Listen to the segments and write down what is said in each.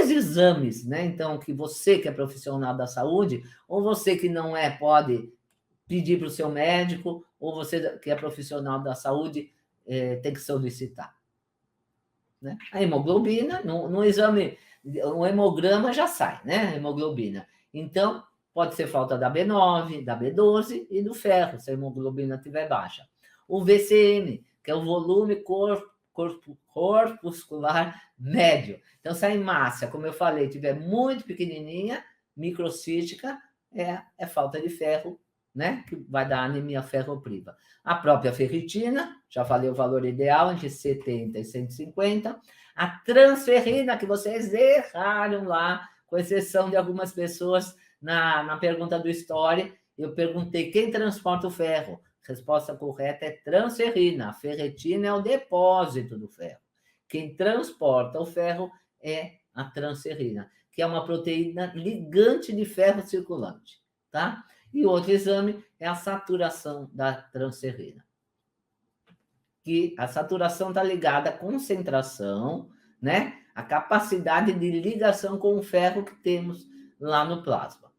quais exames, né? Então, que você que é profissional da saúde, ou você que não é, pode pedir para o seu médico, ou você que é profissional da saúde, tem que solicitar, né? A hemoglobina, no exame, o hemograma já sai, né? A hemoglobina. Então, pode ser falta da B9, da B12 e do ferro, se a hemoglobina estiver baixa. O VCM, que é o volume corpuscular médio. Então, se a hemácia, como eu falei, estiver muito pequenininha, microcística, é falta de ferro, né? Que vai dar anemia ferropriva. A própria ferritina, já falei o valor ideal, entre 70 e 150. A transferrina, que vocês erraram lá, com exceção de algumas pessoas na pergunta do Story, eu perguntei quem transporta o ferro. Resposta correta é transferrina. A ferritina é o depósito do ferro. Quem transporta o ferro é a transferrina, que é uma proteína ligante de ferro circulante, tá? E outro exame é a saturação da transferrina. Que a saturação está ligada à concentração, né? A capacidade de ligação com o ferro que temos lá no plasma.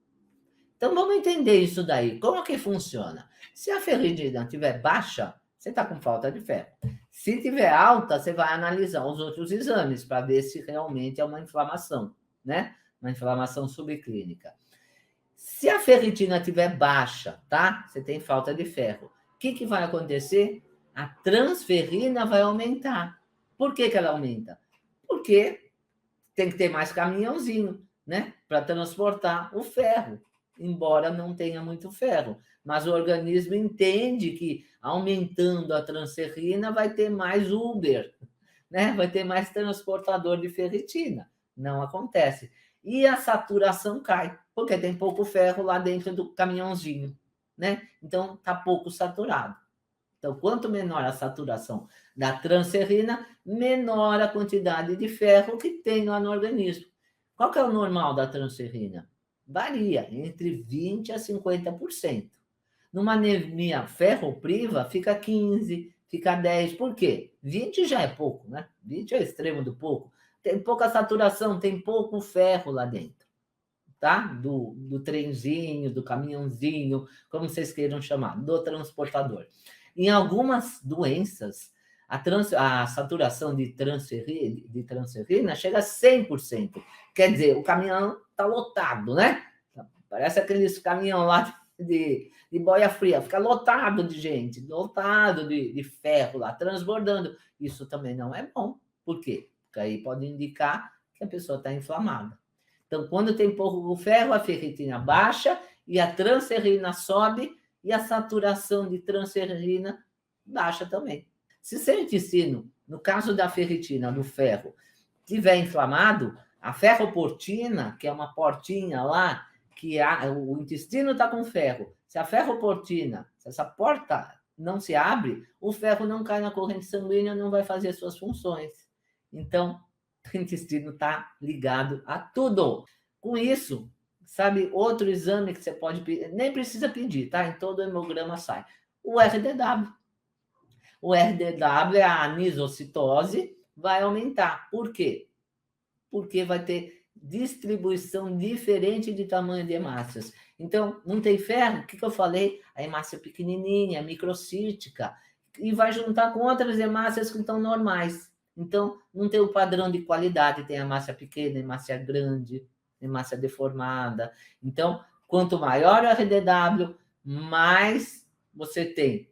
Então, vamos entender isso daí. Como que funciona? Se a ferritina estiver baixa, você está com falta de ferro. Se estiver alta, você vai analisar os outros exames para ver se realmente é uma inflamação, né? Uma inflamação subclínica. Se a ferritina estiver baixa, tá? Você tem falta de ferro. O que vai acontecer? A transferrina vai aumentar. Por que ela aumenta? Porque tem que ter mais caminhãozinho, né? Para transportar o ferro, embora não tenha muito ferro. Mas o organismo entende que aumentando a transferrina vai ter mais Uber, né? Vai ter mais transportador de ferritina. Não acontece. E a saturação cai, porque tem pouco ferro lá dentro do caminhãozinho, né? Então, está pouco saturado. Então, quanto menor a saturação da transferrina, menor a quantidade de ferro que tem lá no organismo. Qual que é o normal da transferrina? Varia entre 20% a 50%. Numa anemia ferropriva, fica 15%, fica 10%. Por quê? 20% já é pouco, né? 20% é o extremo do pouco. Tem pouca saturação, tem pouco ferro lá dentro, tá? Do trenzinho, do caminhãozinho, como vocês queiram chamar, do transportador. Em algumas doenças, a saturação de transferrina chega a 100%. Quer dizer, o caminhão está lotado, né? Parece aqueles caminhão lá de boia fria, fica lotado de gente, lotado de ferro lá, transbordando. Isso também não é bom. Por quê? Porque aí pode indicar que a pessoa está inflamada. Então, quando tem pouco ferro, a ferritina baixa e a transferrina sobe e a saturação de transferrina baixa também. Se seu intestino, no caso da ferritina, do ferro, estiver inflamado, a ferroportina, que é uma portinha lá, que o intestino está com ferro. Se a ferroportina, se essa porta não se abre, o ferro não cai na corrente sanguínea, não vai fazer suas funções. Então, o intestino está ligado a tudo. Com isso, sabe, outro exame que você pode pedir, nem precisa pedir, tá? Em todo hemograma sai. O RDW. O RDW é a anisocitose, vai aumentar. Por quê? Porque vai ter distribuição diferente de tamanho de hemácias. Então, não tem ferro? O que eu falei? A hemácia pequenininha, microcítica, e vai juntar com outras hemácias que estão normais. Então, não tem o padrão de qualidade, tem hemácia pequena, hemácia grande, hemácia deformada. Então, quanto maior o RDW, mais você tem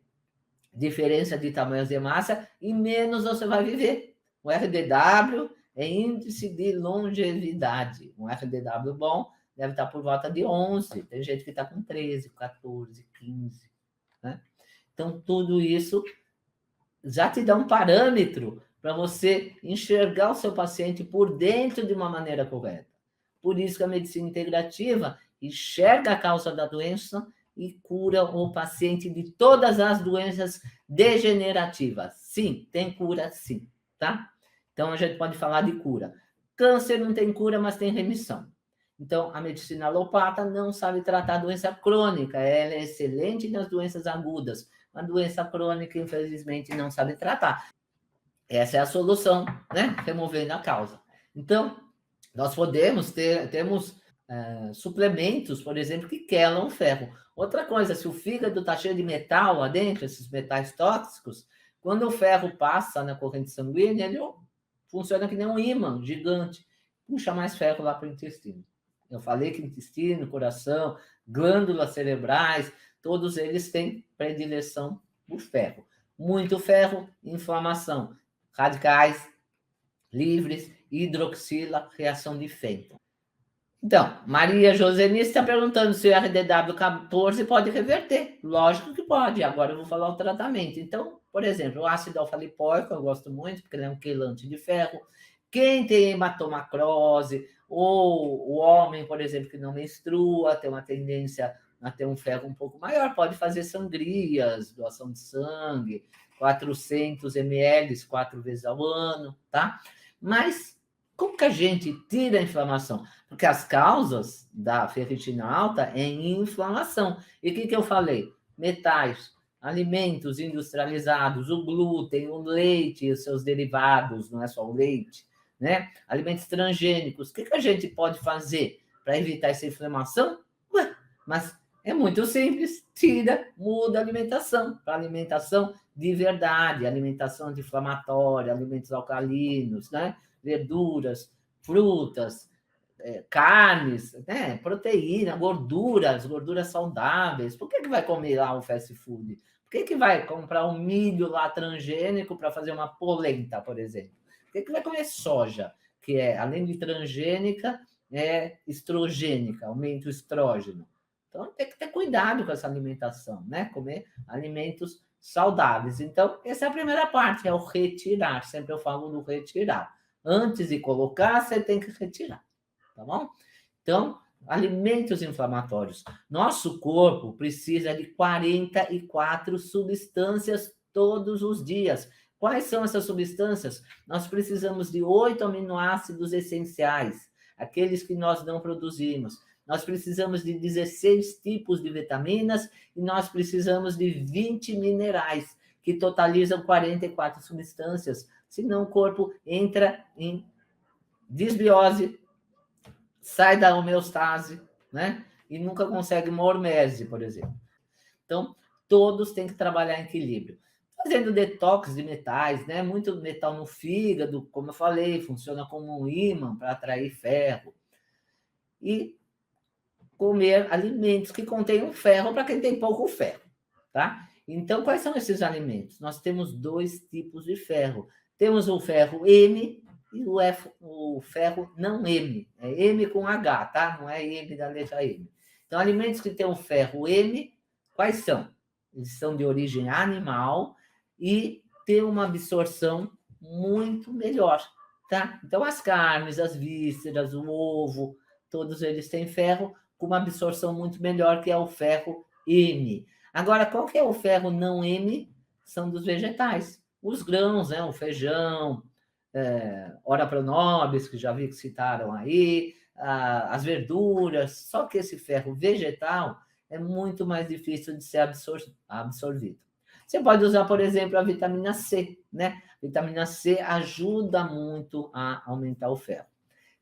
diferença de tamanhos de hemácia e menos você vai viver. O RDW é índice de longevidade. Um RDW bom deve estar por volta de 11. Tem gente que está com 13, 14, 15. Né? Então, tudo isso já te dá um parâmetro para você enxergar o seu paciente por dentro de uma maneira correta. Por isso que a medicina integrativa enxerga a causa da doença e cura o paciente de todas as doenças degenerativas. Sim, tem cura, sim, tá? Então, a gente pode falar de cura. Câncer não tem cura, mas tem remissão. Então, a medicina alopata não sabe tratar a doença crônica, ela é excelente nas doenças agudas. Uma doença crônica, infelizmente, não sabe tratar. Essa é a solução, né? Removendo a causa. Então, Nós temos suplementos, por exemplo, que quelam o ferro. Outra coisa, se o fígado está cheio de metal lá dentro, esses metais tóxicos, quando o ferro passa na corrente sanguínea, ele funciona que nem um ímã gigante, puxa mais ferro lá para o intestino. Eu falei que intestino, coração, glândulas cerebrais, todos eles têm predileção por ferro. Muito ferro, inflamação, radicais livres, hidroxila, reação de Fenton. Então, Maria Josenice está perguntando se o RDW14 pode reverter. Lógico que pode. Agora eu vou falar o tratamento. Então, por exemplo, o ácido alfa-lipóico, eu gosto muito, porque ele é um quelante de ferro. Quem tem hematomacrose, ou o homem, por exemplo, que não menstrua, tem uma tendência a ter um ferro um pouco maior, pode fazer sangrias, doação de sangue, 400 ml 4 vezes ao ano, tá? Mas como que a gente tira a inflamação? Porque as causas da ferritina alta é em inflamação. E o que eu falei? Metais, alimentos industrializados, o glúten, o leite e os seus derivados, não é só o leite, né? Alimentos transgênicos. O que a gente pode fazer para evitar essa inflamação? Ué, mas é muito simples. Tira, muda a alimentação para alimentação de verdade, alimentação anti-inflamatória, alimentos alcalinos, né? Verduras, frutas, carnes, né? Proteína, gorduras saudáveis. Por que vai comer lá o fast food? Por que vai comprar um milho lá transgênico para fazer uma polenta, por exemplo? Por que vai comer soja, que é, além de transgênica, é estrogênica, aumenta o estrógeno? Então, tem que ter cuidado com essa alimentação, né? Comer alimentos saudáveis. Então, essa é a primeira parte, é o retirar. Sempre eu falo do retirar. Antes de colocar, você tem que retirar, tá bom? Então, alimentos inflamatórios. Nosso corpo precisa de 44 substâncias todos os dias. Quais são essas substâncias? Nós precisamos de 8 aminoácidos essenciais, aqueles que nós não produzimos. Nós precisamos de 16 tipos de vitaminas e nós precisamos de 20 minerais, que totalizam 44 substâncias. Senão o corpo entra em desbiose, sai da homeostase, né? E nunca consegue uma hormese, por exemplo. Então, todos têm que trabalhar em equilíbrio. Fazendo detox de metais, né? Muito metal no fígado, como eu falei, funciona como um ímã para atrair ferro. E comer alimentos que contenham ferro para quem tem pouco ferro, tá? Então, quais são esses alimentos? Nós temos 2 tipos de ferro. Temos o ferro M e o ferro não M. É M com H, tá? Não é M da letra M. Então, alimentos que têm o ferro M, quais são? Eles são de origem animal e têm uma absorção muito melhor, tá? Então, as carnes, as vísceras, o ovo, todos eles têm ferro com uma absorção muito melhor, que é o ferro M. Agora, qual que é o ferro não M? São dos vegetais. Os grãos, né? O feijão, ora pronobis, que já vi que citaram aí, as verduras. Só que esse ferro vegetal é muito mais difícil de ser absorvido. Você pode usar, por exemplo, a vitamina C, né? A vitamina C ajuda muito a aumentar o ferro.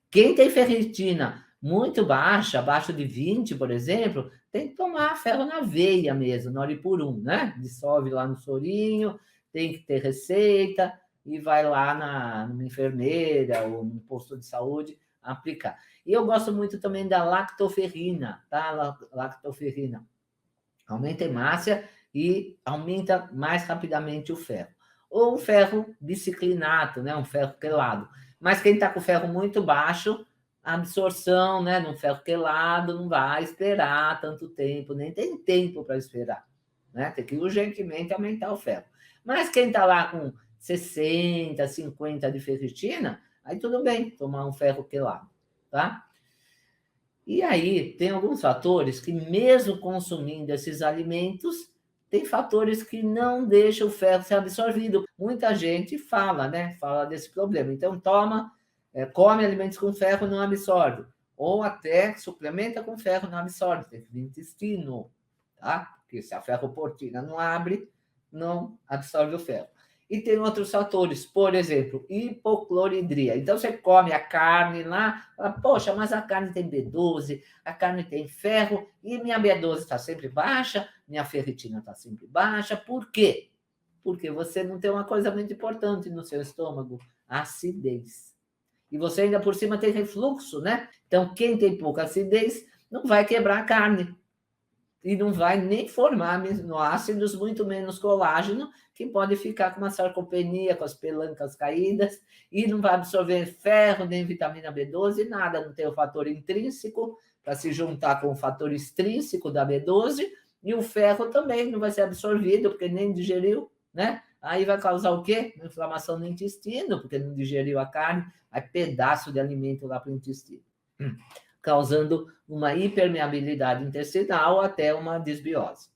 Quem tem ferritina muito baixa, abaixo de 20, por exemplo, tem que tomar ferro na veia mesmo, Noripurum, né? Dissolve lá no sorinho, tem que ter receita e vai lá numa enfermeira ou no posto de saúde aplicar. E eu gosto muito também da lactoferrina, tá? Lactoferrina aumenta a hemácia e aumenta mais rapidamente o ferro. Ou o ferro biciclinato, né? Um ferro quelado. Mas quem está com ferro muito baixo, a absorção, né, no ferro quelado não vai esperar tanto tempo, nem tem tempo para esperar, né? Tem que urgentemente aumentar o ferro. Mas quem está lá com 60, 50 de ferritina, aí tudo bem tomar um ferro quelado, tá? E aí tem alguns fatores que, mesmo consumindo esses alimentos, tem fatores que não deixam o ferro ser absorvido. Muita gente fala, né? Fala desse problema. Então, come alimentos com ferro, não absorve. Ou até suplementa com ferro, não absorve. Tem que vir intestino, tá? Porque se a ferroportina não abre, não absorve o ferro. E tem outros fatores, por exemplo, hipocloridria. Então, você come a carne lá, fala, poxa, mas a carne tem B12, a carne tem ferro, e minha B12 está sempre baixa, minha ferritina está sempre baixa. Por quê? Porque você não tem uma coisa muito importante no seu estômago, a acidez. E você ainda por cima tem refluxo, né? Então, quem tem pouca acidez não vai quebrar a carne e não vai nem formar aminoácidos, muito menos colágeno, que pode ficar com uma sarcopenia, com as pelancas caídas, e não vai absorver ferro, nem vitamina B12, nada, não tem o fator intrínseco para se juntar com o fator extrínseco da B12, e o ferro também não vai ser absorvido, porque nem digeriu, né? Aí vai causar o quê? Inflamação no intestino, porque não digeriu a carne, aí pedaço de alimento lá para o intestino. Causando uma hipermeabilidade intestinal até uma desbiose.